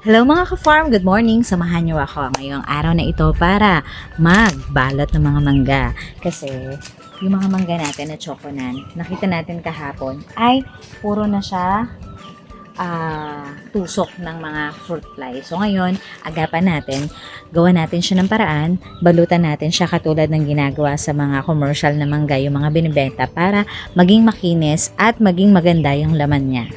Hello mga ka-farm, good morning. Samahan niyo ako ngayong araw na ito para magbalot ng mga mangga. Kasi yung mga mangga natin na chokonan, nakita natin kahapon ay puro na siya tusok ng mga fruit fly. So ngayon, agapan natin, gawa natin siya ng paraan, balutan natin siya katulad ng ginagawa sa mga commercial na mangga, yung mga binibenta para maging makinis at maging maganda yung laman niya.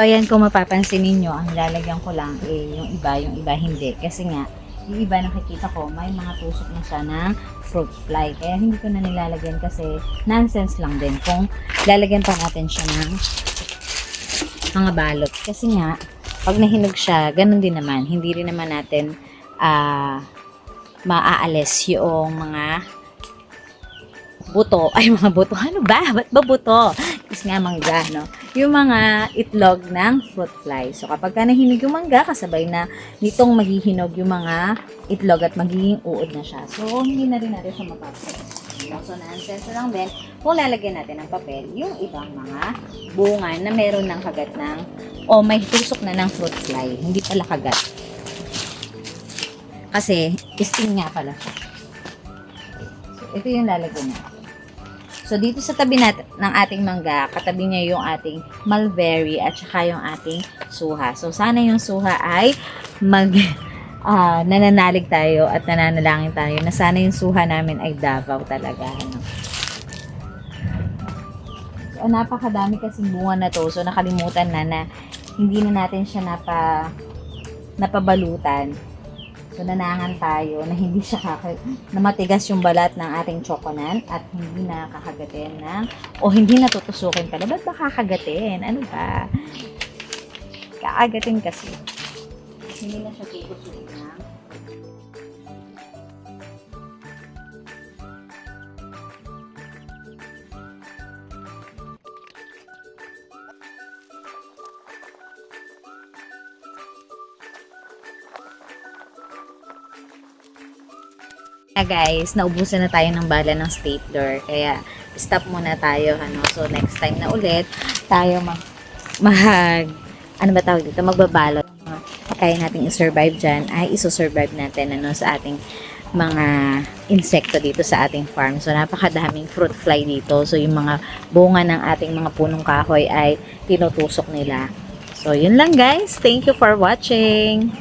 So, ayan, kung mapapansin ninyo, ang lalagyan ko lang yung iba hindi. Kasi nga, yung iba nakikita ko, may mga tusok na siya ng fruit fly. Kaya hindi ko na nilalagyan kasi nonsense lang din kung lalagyan pa natin siya ng mga balot. Kasi nga, pag nahinog siya, ganun din naman. Hindi rin naman natin maaalis yung mga buto. Ay, mga buto. Ano ba? Ba't ba buto? Is nga mangga, no? Yung mga itlog ng fruit fly. So, kapag ka nahinog yung mangga, kasabay na nitong maghihinog yung mga itlog at magiging uod na siya. So, hindi na rin natin siya mapapagod. So, nonsense lang din kung lalagyan natin ng papel yung ibang mga bunga na meron ng kagat ng o may tusok na ng fruit fly. Hindi pala kagat. Kasi, sting nga pala. So, ito yung lalagyan natin. So, dito sa tabi natin ng ating mangga, katabi niya yung ating mulberry at saka yung ating suha. So, sana yung suha ay nananalig tayo at nananalangin tayo na sana yung suha namin ay Davao talaga. Ano? So, napakadami kasing bunga na to. So, nakalimutan na hindi na natin siya napabalutan. So, nanangan tayo na hindi siya na matigas yung balat ng ating chokonan at hindi na kakagatin o hindi natutusukin pala. Ba't ba kakagatin? Ano ba? Kakagatin kasi. Hindi na siya tutusukin na. Guys, naubusan na tayo ng bala ng stapler. Kaya, stop muna tayo. So, next time na ulit, tayo ano ba tawag dito? Magbabalot. Kaya natin i-survive dyan, ay iso-survive natin sa ating mga insekto dito sa ating farm. So, napakadaming fruit fly dito. So, yung mga bunga ng ating mga punong kahoy ay tinutusok nila. So, yun lang guys. Thank you for watching.